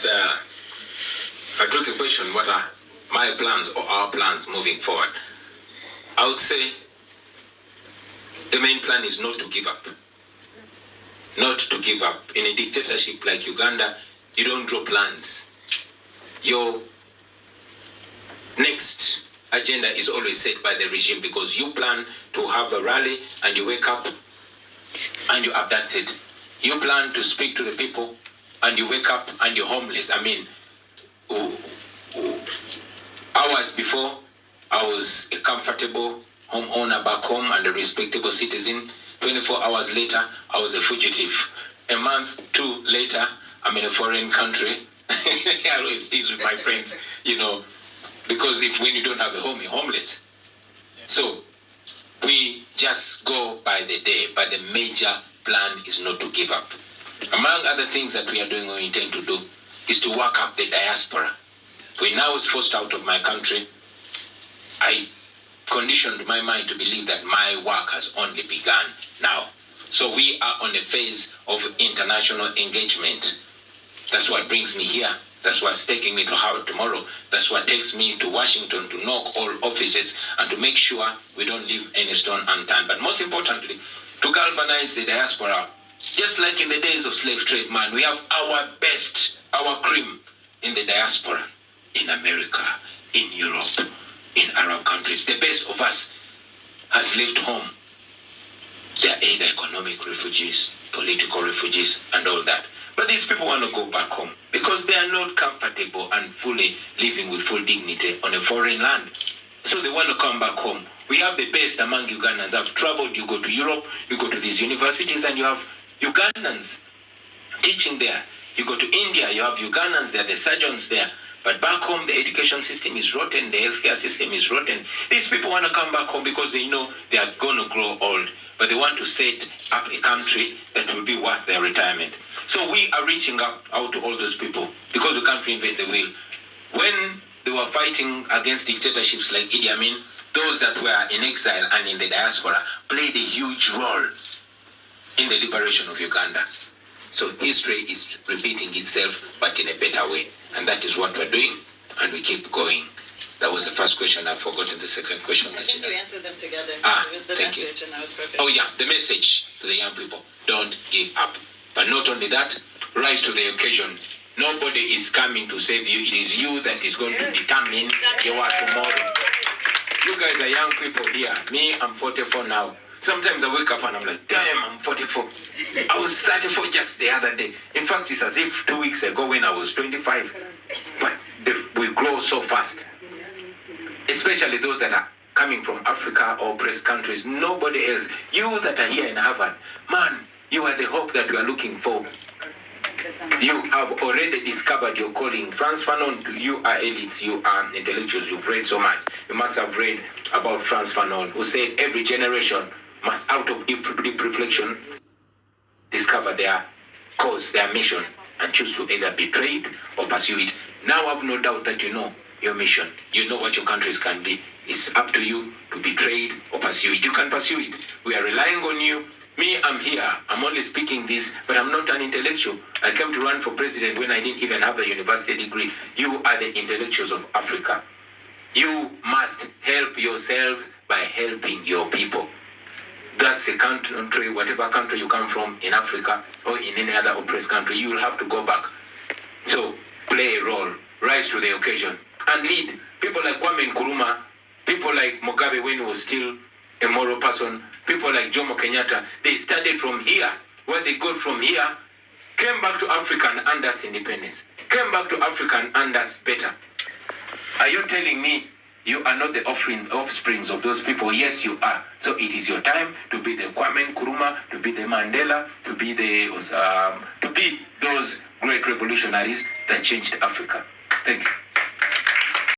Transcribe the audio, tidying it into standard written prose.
Yes, a tricky question. What are my plans or our plans moving forward? I would say the main plan is not to give up. Not to give up. In a dictatorship like Uganda, you don't draw plans. Your next agenda is always set by the regime, because you plan to have a rally and you wake up and you're abducted. You plan to speak to the people and you wake up and you're homeless. I mean, hours before, I was a comfortable homeowner back home and a respectable citizen. 24 hours later, I was a fugitive. A month, two later, I'm in a foreign country. I always tease with my friends, you know, because when you don't have a home, you're homeless. So we just go by the day, but the major plan is not to give up. Among other things that we are doing or intend to do is to work up the diaspora. When I was forced out of my country, I conditioned my mind to believe that my work has only begun now. So we are on a phase of international engagement. That's what brings me here. That's what's taking me to Howard tomorrow. That's what takes me to Washington to knock all offices and to make sure we don't leave any stone unturned. But most importantly, to galvanize the diaspora. Just like in the days of slave trade, man, we have our best, our cream in the diaspora, in America, in Europe, in Arab countries. The best of us has left home. They are either economic refugees, political refugees, and all that. But these people want to go back home because they are not comfortable and fully living with full dignity on a foreign land. So they want to come back home. We have the best among Ugandans. I've traveled, you go to Europe, you go to these universities, and you have Ugandans teaching there. You go to India, you have Ugandans there, the surgeons there. But back home, the education system is rotten, the healthcare system is rotten. These people want to come back home because they know they are going to grow old. But they want to set up a country that will be worth their retirement. So we are reaching out to all those people because we can't reinvent the wheel. When they were fighting against dictatorships like Idi Amin, those that were in exile and in the diaspora played a huge role in the liberation of Uganda. So history is repeating itself, but in a better way. And that is what we're doing, and we keep going. That was the first question. I've forgotten the second question. I think you answered them together. It was the message, and that was perfect. Oh yeah, the message to the young people. Don't give up. But not only that, rise to the occasion. Nobody is coming to save you. It is you that is going to determine your tomorrow. You guys are young people here. Me, I'm 44 now. Sometimes I wake up and I'm like, damn, I'm 44. I was 34 just the other day. In fact, it's as if 2 weeks ago when I was 25. But we grow so fast. Especially those that are coming from Africa or oppressed countries. Nobody else. You that are here in Harvard, man, you are the hope that we are looking for. You have already discovered your calling. Frantz Fanon, you are elites, you are intellectuals, you've read so much. You must have read about Frantz Fanon, who said every generation must, out of deep reflection, discover their cause, their mission, and choose to either betray it or pursue it. Now I have no doubt that you know your mission. You know what your countries can be. It's up to you to betray it or pursue it. You can pursue it. We are relying on you. Me, I'm here. I'm only speaking this, but I'm not an intellectual. I came to run for president when I didn't even have a university degree. You are the intellectuals of Africa. You must help yourselves by helping your people. That's a country, whatever country you come from in Africa or in any other oppressed country, you will have to go back. So play a role, rise to the occasion, and lead. People like Kwame Nkrumah, people like Mugabe when he was still a moral person, people like Jomo Kenyatta, they started from here. What they got from here came back to Africa and earned us independence. Came back to Africa and earned us better. Are you telling me you are not the offsprings of those people? Yes, you are. So it is your time to be the Kwame Nkrumah, to be the Mandela, to be those great revolutionaries that changed Africa. Thank you.